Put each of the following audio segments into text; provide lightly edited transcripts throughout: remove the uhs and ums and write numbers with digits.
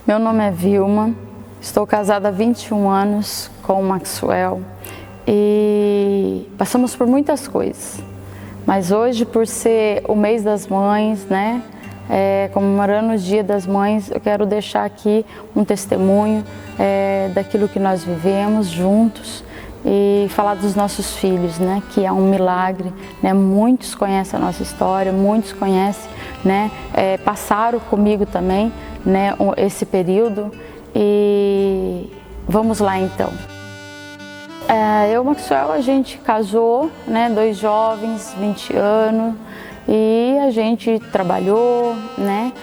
Meu nome é Vilma, estou casada há 21 anos com o Maxwell e passamos por muitas coisas, mas hoje, por ser o mês das mães, né, comemorando o Dia das Mães, eu quero deixar aqui um testemunho daquilo que nós vivemos juntos e falar dos nossos filhos, né, que é um milagre, né, muitos conhecem a nossa história, muitos conhecem, né, passaram comigo também, né, esse período e vamos lá então. Eu e o Maxwell, a gente casou, né, 2 jovens, 20 anos e a gente trabalhou, né,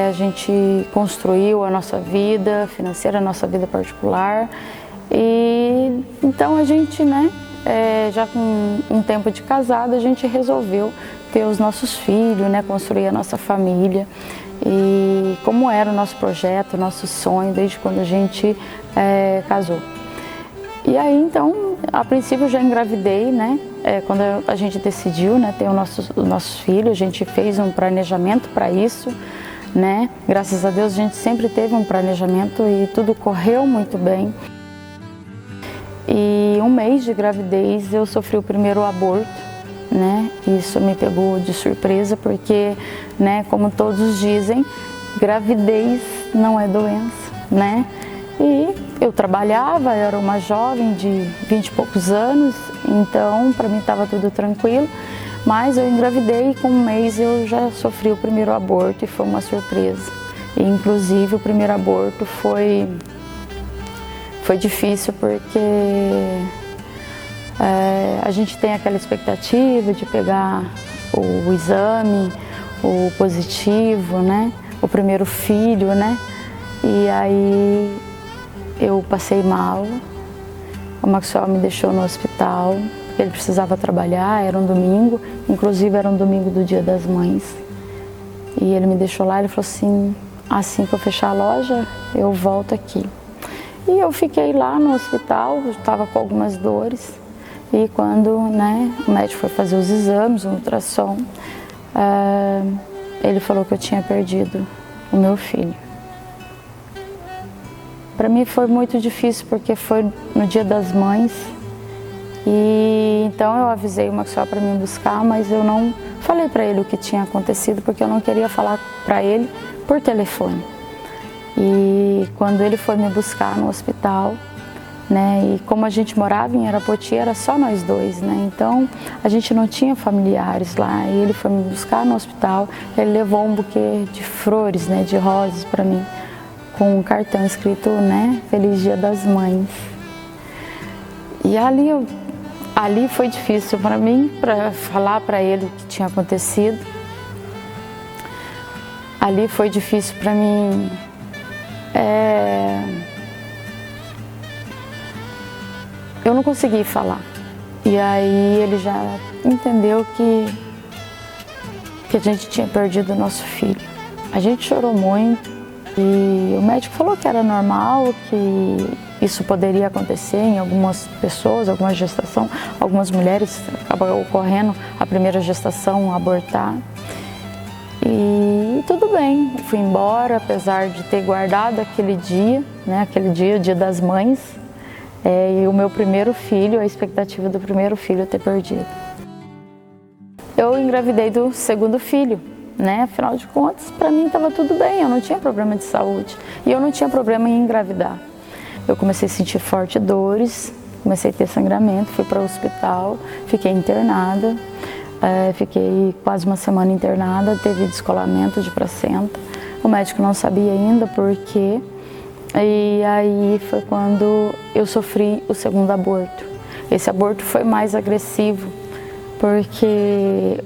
a gente construiu a nossa vida financeira, a nossa vida particular e então a gente, né, já com um tempo de casado, a gente resolveu ter os nossos filhos, né, construir a nossa família. E como era o nosso projeto, o nosso sonho, desde quando a gente casou. E aí, então, a princípio eu já engravidei, né? Quando a gente decidiu, né, ter os nossos filhos, a gente fez um planejamento para isso, né? Graças a Deus a gente sempre teve um planejamento e tudo correu muito bem. E um mês de gravidez eu sofri o primeiro aborto. Né? Isso me pegou de surpresa porque, né, como todos dizem, gravidez não é doença, né? E eu trabalhava, eu era uma jovem de 20 e poucos anos, então para mim estava tudo tranquilo, mas eu engravidei e com um mês eu já sofri o primeiro aborto e foi uma surpresa. E, inclusive o primeiro aborto foi difícil porque a gente tem aquela expectativa de pegar o exame, o positivo, né? O primeiro filho, né? E aí eu passei mal, o Maxwell me deixou no hospital, porque ele precisava trabalhar, era um domingo, inclusive era um domingo do Dia das Mães. E ele me deixou lá, ele falou assim que eu fechar a loja, eu volto aqui. E eu fiquei lá no hospital, estava com algumas dores. E quando, né, o médico foi fazer os exames, o ultrassom, ele falou que eu tinha perdido o meu filho. Para mim foi muito difícil porque foi no Dia das Mães e então eu avisei o Maxwell para me buscar, mas eu não falei para ele o que tinha acontecido porque eu não queria falar para ele por telefone. E quando ele foi me buscar no hospital, né, e como a gente morava em Arapoti, era só nós dois, né, então a gente não tinha familiares lá, e ele foi me buscar no hospital, ele levou um buquê de flores, né, de rosas para mim, com um cartão escrito, né, Feliz Dia das Mães. E ali foi difícil para mim, para falar para ele o que tinha acontecido. Ali foi difícil para mim, eu não consegui falar. E aí ele já entendeu que a gente tinha perdido o nosso filho. A gente chorou muito e o médico falou que era normal, que isso poderia acontecer em algumas pessoas, alguma gestação, algumas mulheres acaba ocorrendo a primeira gestação, abortar. E tudo bem, eu fui embora, apesar de ter guardado aquele dia, né, aquele dia, o Dia das Mães, e o meu primeiro filho, a expectativa do primeiro filho eu ter perdido. Eu engravidei do segundo filho, né? Afinal de contas, para mim estava tudo bem, eu não tinha problema de saúde e eu não tinha problema em engravidar. Eu comecei a sentir fortes dores, comecei a ter sangramento, fui para o hospital, fiquei internada, fiquei quase uma semana internada, teve descolamento de placenta. O médico não sabia ainda por quê. E aí foi quando eu sofri o segundo aborto. Esse aborto foi mais agressivo, porque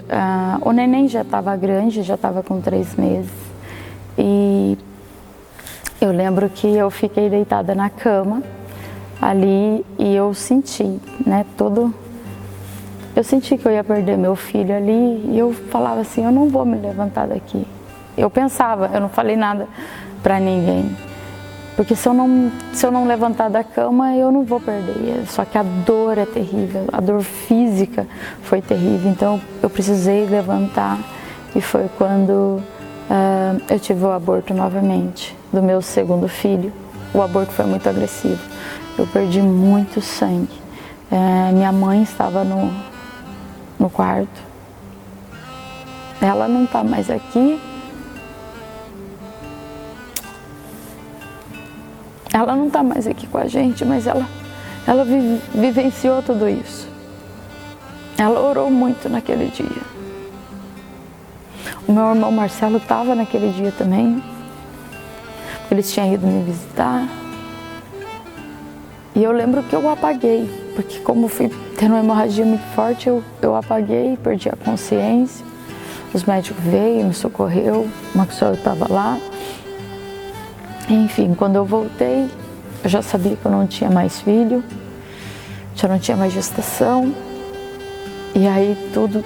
o neném já estava grande, já estava com 3 meses. E eu lembro que eu fiquei deitada na cama ali e eu senti, né, eu senti que eu ia perder meu filho ali e eu falava assim, eu não vou me levantar daqui. Eu pensava, eu não falei nada para ninguém. Porque se eu não levantar da cama, eu não vou perder. Só que a dor é terrível, a dor física foi terrível. Então eu precisei levantar e foi quando eu tive o aborto novamente. do meu segundo filho, o aborto foi muito agressivo. Eu perdi muito sangue. Minha mãe estava no quarto. Ela não está mais aqui. Ela não está mais aqui com a gente, mas ela vivenciou tudo isso. Ela orou muito naquele dia. O meu irmão Marcelo estava naquele dia também. Eles tinham ido me visitar. E eu lembro que eu apaguei, porque como fui tendo uma hemorragia muito forte, eu apaguei, perdi a consciência. Os médicos veio, me socorreu, o Maxwell estava lá. Enfim, quando eu voltei, eu já sabia que eu não tinha mais filho, já não tinha mais gestação. E aí tudo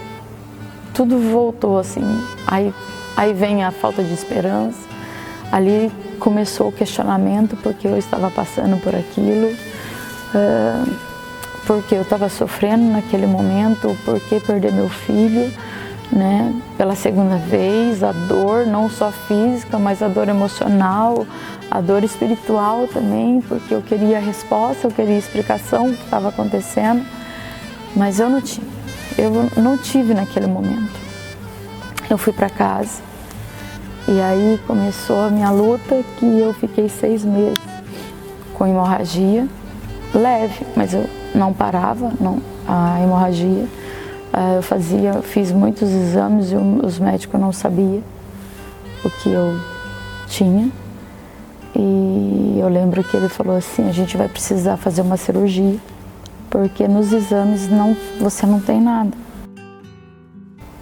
voltou assim. Aí vem a falta de esperança. Ali começou o questionamento porque eu estava passando por aquilo, porque eu estava sofrendo naquele momento, porque perder meu filho, né? Pela segunda vez, a dor não só física, mas a dor emocional, a dor espiritual também, porque eu queria resposta, eu queria explicação do que estava acontecendo, mas eu não tive naquele momento. Eu fui para casa e aí começou a minha luta, que eu fiquei 6 meses com hemorragia leve, mas eu não parava, a hemorragia. Eu fiz muitos exames e os médicos não sabiam o que eu tinha. E eu lembro que ele falou assim, a gente vai precisar fazer uma cirurgia, porque nos exames você não tem nada.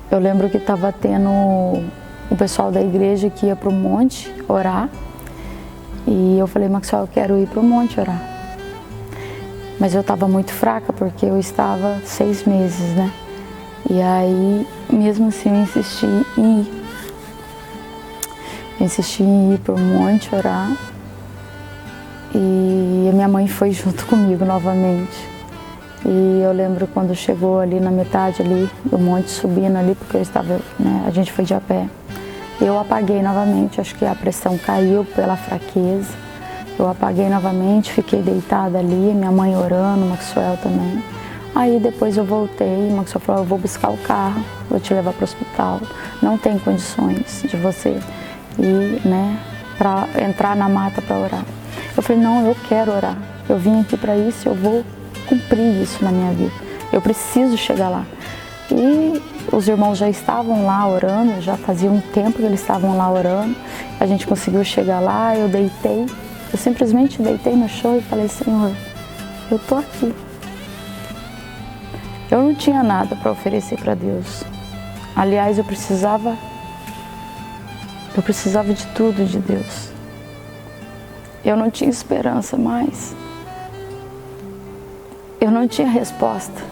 Eu lembro que estava tendo o pessoal da igreja que ia para o monte orar. E eu falei, Maxwell, eu quero ir para o monte orar. Mas eu estava muito fraca, porque eu estava 6 meses, né? E aí, mesmo assim, eu insisti em ir. Eu insisti em ir para o monte orar. E a minha mãe foi junto comigo novamente. E eu lembro quando chegou ali na metade ali do monte, subindo ali, porque eu estava, né, a gente foi de a pé. Eu apaguei novamente, acho que a pressão caiu pela fraqueza. Eu apaguei novamente, fiquei deitada ali, minha mãe orando, o Maxwell também. Aí depois eu voltei, o Maxwell falou, eu vou buscar o carro, vou te levar para o hospital. Não tem condições de você ir, né, para entrar na mata para orar. Eu falei, não, eu quero orar. Eu vim aqui para isso, eu vou cumprir isso na minha vida. Eu preciso chegar lá. E os irmãos já estavam lá orando, já fazia um tempo que eles estavam lá orando. A gente conseguiu chegar lá, eu deitei. Eu simplesmente deitei no chão e falei, Senhor, eu tô aqui. Eu não tinha nada para oferecer para Deus. Aliás, eu precisava de tudo de Deus. Eu não tinha esperança mais. Eu não tinha resposta.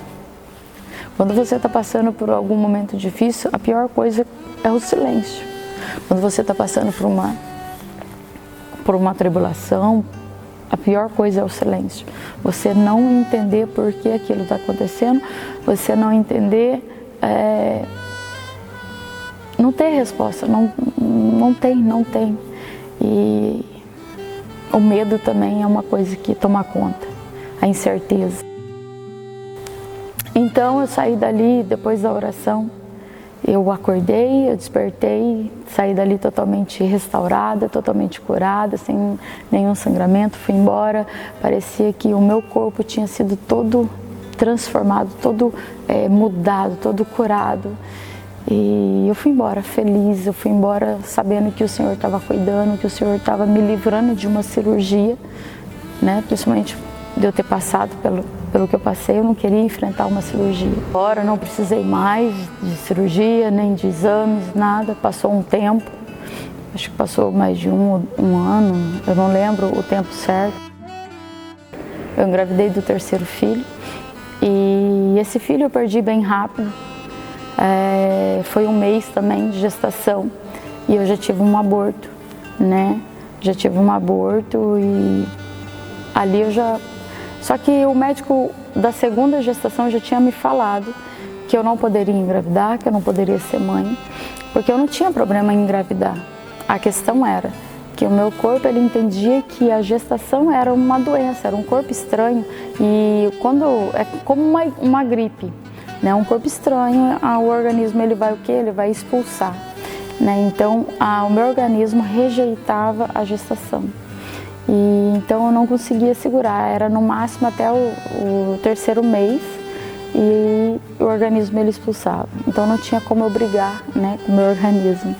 Quando você está passando por algum momento difícil, a pior coisa é o silêncio. Quando você está passando por uma tribulação, a pior coisa é o silêncio. Você não entender por que aquilo está acontecendo, você não entender, não tem resposta, não tem. E o medo também é uma coisa que toma conta, a incerteza. Então eu saí dali, depois da oração, eu acordei, eu despertei, saí dali totalmente restaurada, totalmente curada, sem nenhum sangramento, fui embora. Parecia que o meu corpo tinha sido todo transformado, todo mudado, todo curado. E eu fui embora feliz, eu fui embora sabendo que o Senhor estava cuidando, que o Senhor estava me livrando de uma cirurgia, né? Principalmente de eu ter passado pelo que eu passei, eu não queria enfrentar uma cirurgia. Agora eu não precisei mais de cirurgia, nem de exames, nada. Passou um tempo, acho que passou mais de um ano, eu não lembro o tempo certo. Eu engravidei do 3º filho e esse filho eu perdi bem rápido. Foi 1 mês também de gestação e eu já tive um aborto, né? Já tive um aborto e ali eu já... Só que o médico da 2ª gestação já tinha me falado que eu não poderia engravidar, que eu não poderia ser mãe, porque eu não tinha problema em engravidar. A questão era porque o meu corpo ele entendia que a gestação era uma doença, era um corpo estranho e quando é como uma gripe, né? Um corpo estranho, o organismo ele vai o quê? Ele vai expulsar, né? Então o meu organismo rejeitava a gestação e então eu não conseguia segurar, era no máximo até o terceiro mês e o organismo ele expulsava, então não tinha como eu brigar, né, com o meu organismo.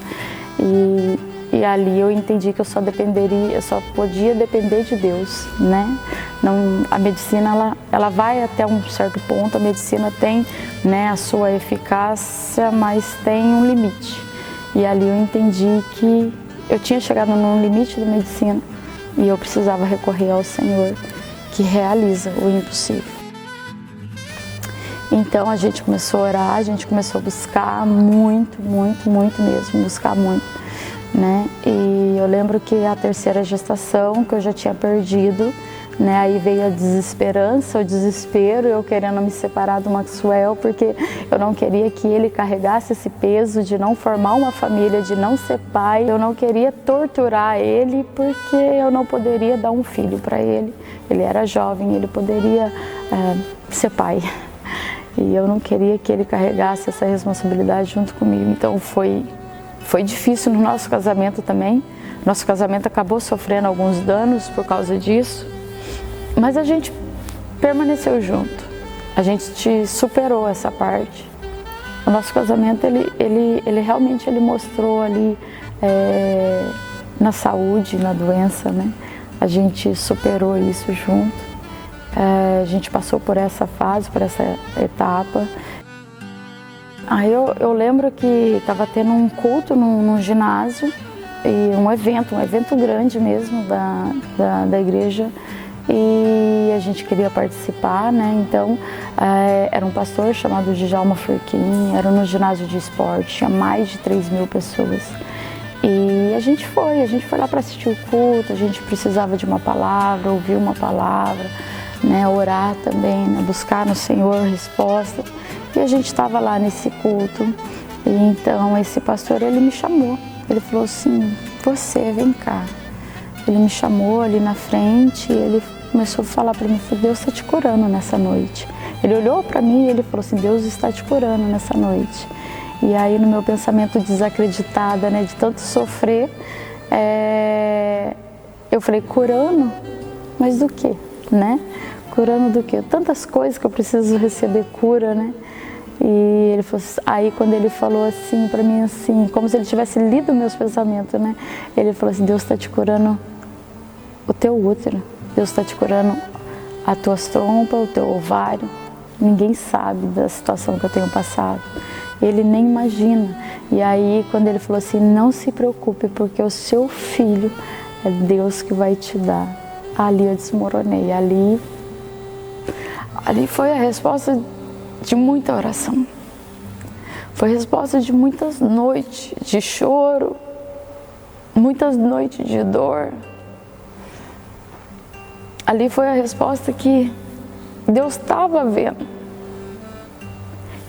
E ali eu entendi que eu só podia depender de Deus, né? Não, a medicina ela vai até um certo ponto, a medicina tem, né, a sua eficácia, mas tem um limite. E ali eu entendi que eu tinha chegado no limite da medicina e eu precisava recorrer ao Senhor, que realiza o impossível. Então a gente começou a orar, a gente começou a buscar muito mesmo, buscar muito, né? E eu lembro que a terceira gestação, que eu já tinha perdido, né? Aí veio a desesperança, o desespero, eu querendo me separar do Maxwell, porque eu não queria que ele carregasse esse peso de não formar uma família, de não ser pai. Eu não queria torturar ele, porque eu não poderia dar um filho para ele. Ele era jovem, ele poderia ser pai. E eu não queria que ele carregasse essa responsabilidade junto comigo. Então foi difícil no nosso casamento também. Nosso casamento acabou sofrendo alguns danos por causa disso. Mas a gente permaneceu junto. A gente superou essa parte. O nosso casamento, ele realmente mostrou ali na saúde, na doença, né? A gente superou isso junto. A gente passou por essa fase, por essa etapa. Aí eu lembro que estava tendo um culto num ginásio, e um evento grande mesmo da igreja, e a gente queria participar, né? Então era um pastor chamado Djalma Furquim, era no ginásio de esporte, tinha mais de 3.000 pessoas. E a gente foi lá para assistir o culto, a gente precisava de uma palavra, ouvir uma palavra, né, orar também, né, buscar no Senhor resposta. E a gente estava lá nesse culto, e então esse pastor, ele me chamou, ele falou assim, você, vem cá. Ele me chamou ali na frente, e ele começou a falar para mim, Deus está te curando nessa noite. Ele olhou para mim e ele falou assim, Deus está te curando nessa noite. E aí no meu pensamento desacreditada, né, de tanto sofrer, eu falei, curando? Mas do quê? Né? Curando do quê? Tantas coisas que eu preciso receber cura, né? E ele falou assim, aí quando ele falou assim para mim, assim, como se ele tivesse lido meus pensamentos, né? Ele falou assim, Deus está te curando o teu útero, Deus está te curando as tuas trompas, o teu ovário. Ninguém sabe da situação que eu tenho passado. Ele nem imagina. E aí quando ele falou assim, não se preocupe, porque o seu filho é Deus que vai te dar. Ali eu desmoronei, ali foi a resposta de muita oração. Foi a resposta de muitas noites de choro, muitas noites de dor. Ali foi a resposta que Deus estava vendo,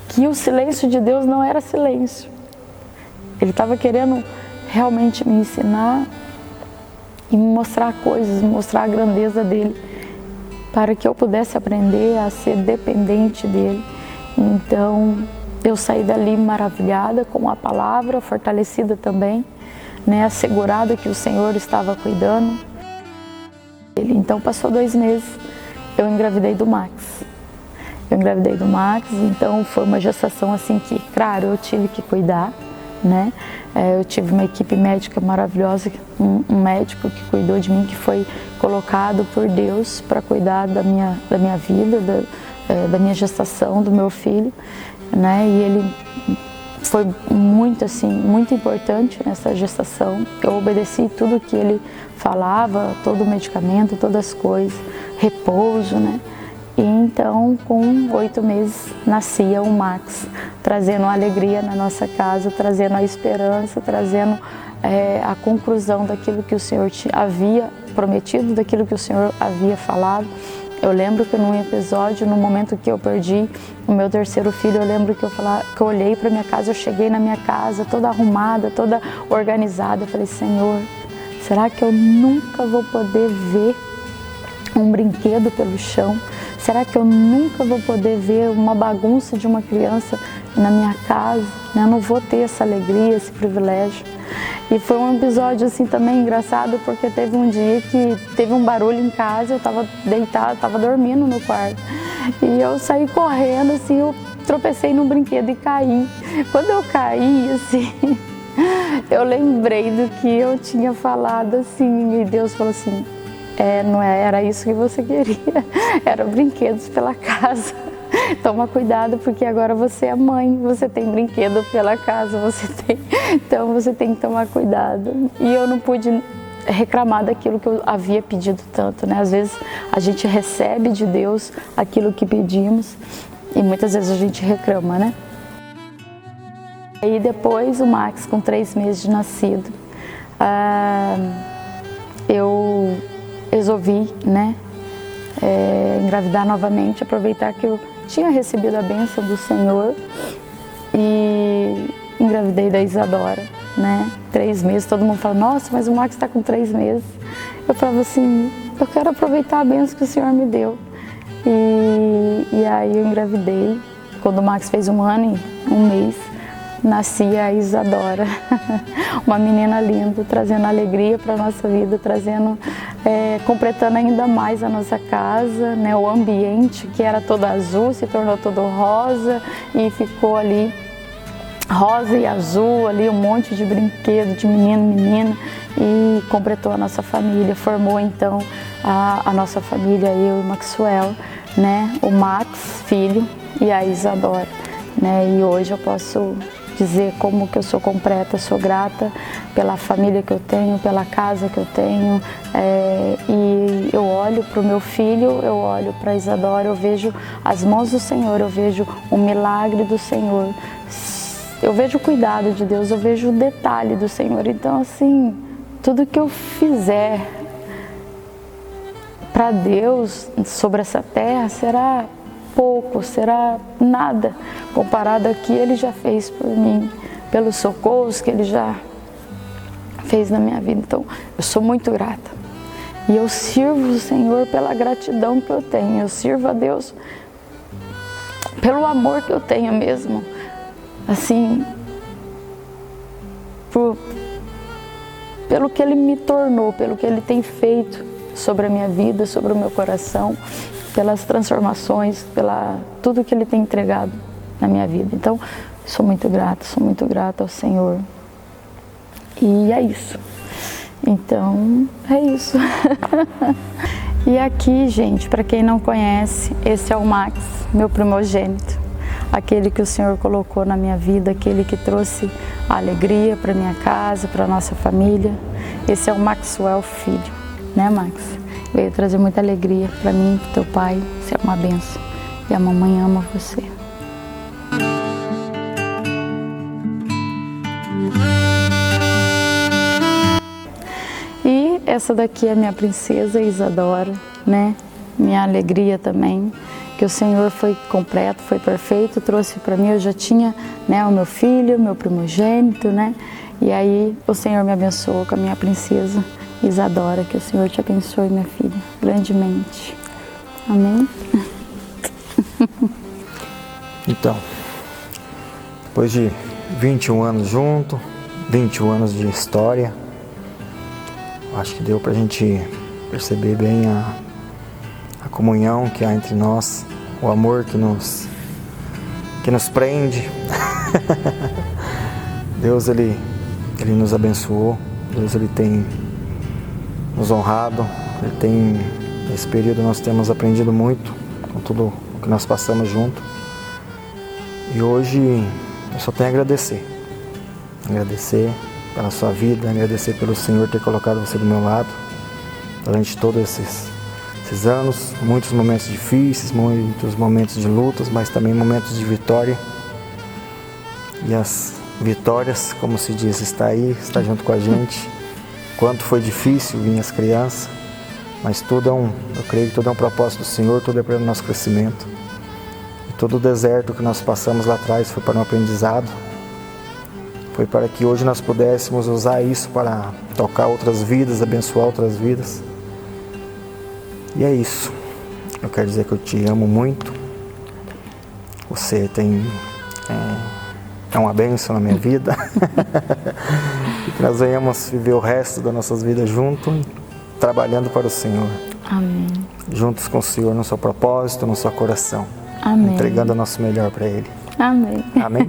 que o silêncio de Deus não era silêncio. Ele estava querendo realmente me ensinar e me mostrar coisas, mostrar a grandeza dele, para que eu pudesse aprender a ser dependente dele. Então, eu saí dali maravilhada com a palavra, fortalecida também, né, assegurada que o Senhor estava cuidando. Então, passou 2 meses, eu engravidei do Max. Então foi uma gestação assim que, claro, eu tive que cuidar, né? Eu tive uma equipe médica maravilhosa, um médico que cuidou de mim, que foi colocado por Deus para cuidar da minha vida, da minha gestação, do meu filho, né? E ele foi muito importante nessa gestação. Eu obedeci tudo que ele falava, todo o medicamento, todas as coisas, repouso, né? E então, com 8 meses, nascia o Max, trazendo a alegria na nossa casa, trazendo a esperança, trazendo a conclusão daquilo que o Senhor havia prometido, daquilo que o Senhor havia falado. Eu lembro que num episódio, no momento que eu perdi o meu terceiro filho, eu lembro que eu olhei para minha casa, eu cheguei na minha casa toda arrumada, toda organizada, eu falei, Senhor, será que eu nunca vou poder ver um brinquedo pelo chão? Será que eu nunca vou poder ver uma bagunça de uma criança na minha casa? Eu não vou ter essa alegria, esse privilégio. E foi um episódio assim também engraçado, porque teve um dia que teve um barulho em casa, eu estava deitada, estava dormindo no quarto. E eu saí correndo, assim, eu tropecei num brinquedo e caí. Quando eu caí, assim, eu lembrei do que eu tinha falado, assim, e Deus falou assim, não era isso que você queria, eram brinquedos pela casa. Toma cuidado, porque agora você é mãe, você tem brinquedo pela casa, então você tem que tomar cuidado. E eu não pude reclamar daquilo que eu havia pedido tanto, né? Às vezes a gente recebe de Deus aquilo que pedimos e muitas vezes a gente reclama, né? E depois o Max, com 3 meses de nascido, eu resolvi, né, engravidar novamente, aproveitar que eu tinha recebido a bênção do Senhor e engravidei da Isadora, né, 3 meses. Todo mundo fala, nossa, mas o Max está com 3 meses. Eu falava assim, eu quero aproveitar a bênção que o Senhor me deu. E aí eu engravidei. Quando o Max fez 1 ano e 1 mês, nascia a Isadora, uma menina linda, trazendo alegria para a nossa vida, completando ainda mais a nossa casa, né? O ambiente que era todo azul se tornou todo rosa e ficou ali rosa e azul, ali um monte de brinquedo, de menino, menina, e completou a nossa família, formou então a nossa família, eu e o Maxwell, né? O Max, filho, e a Isadora, né? E hoje eu posso dizer como que eu sou completa, sou grata pela família que eu tenho, pela casa que eu tenho, e eu olho para o meu filho, eu olho para a Isadora, eu vejo as mãos do Senhor, eu vejo o milagre do Senhor, eu vejo o cuidado de Deus, eu vejo o detalhe do Senhor. Então assim, tudo que eu fizer para Deus sobre essa terra será pouco, será nada comparado ao que Ele já fez por mim, pelos socorros que Ele já fez na minha vida. Então, eu sou muito grata. E eu sirvo o Senhor pela gratidão que eu tenho. Eu sirvo a Deus pelo amor que eu tenho mesmo. Assim, pelo que Ele me tornou, pelo que Ele tem feito sobre a minha vida, sobre o meu coração, pelas transformações, tudo que Ele tem entregado na minha vida. Então, sou muito grata ao Senhor. E é isso. Então, é isso. E aqui, gente, para quem não conhece, esse é o Max, meu primogênito. Aquele que o Senhor colocou na minha vida, aquele que trouxe a alegria para minha casa, para nossa família. Esse é o Maxwell, filho, né, Max? Veio trazer muita alegria para mim, para teu pai. Você é uma bênção. E a mamãe ama você. E essa daqui é minha princesa Isadora, né? Minha alegria também, que o Senhor foi completo, foi perfeito, trouxe para mim. Eu já tinha, né, o meu filho, meu primogênito, né? E aí o Senhor me abençoou com a minha princesa Isadora. Que o Senhor te abençoe, minha filha, grandemente. Amém? Então, depois de 21 anos junto, 21 anos de história, acho que deu pra gente perceber bem a comunhão que há entre nós, o amor que nos prende. Deus, Ele nos abençoou, Deus, Ele tem nos honrado, nesse período nós temos aprendido muito com tudo o que nós passamos junto. E hoje eu só tenho a agradecer pela sua vida, agradecer pelo Senhor ter colocado você do meu lado durante todos esses anos, muitos momentos difíceis, muitos momentos de lutas, mas também momentos de vitória. E as vitórias, como se diz, está aí, está junto com a gente. Quanto foi difícil vir as crianças, mas eu creio que tudo é um propósito do Senhor, tudo é para o nosso crescimento. E todo o deserto que nós passamos lá atrás foi para um aprendizado. Foi para que hoje nós pudéssemos usar isso para tocar outras vidas, abençoar outras vidas. E é isso. Eu quero dizer que eu te amo muito. Você é uma bênção na minha vida. E que nós venhamos viver o resto das nossas vidas juntos, trabalhando para o Senhor. Amém. Juntos com o Senhor no seu propósito, no seu coração. Amém. Entregando o nosso melhor para Ele. Amém. Amém.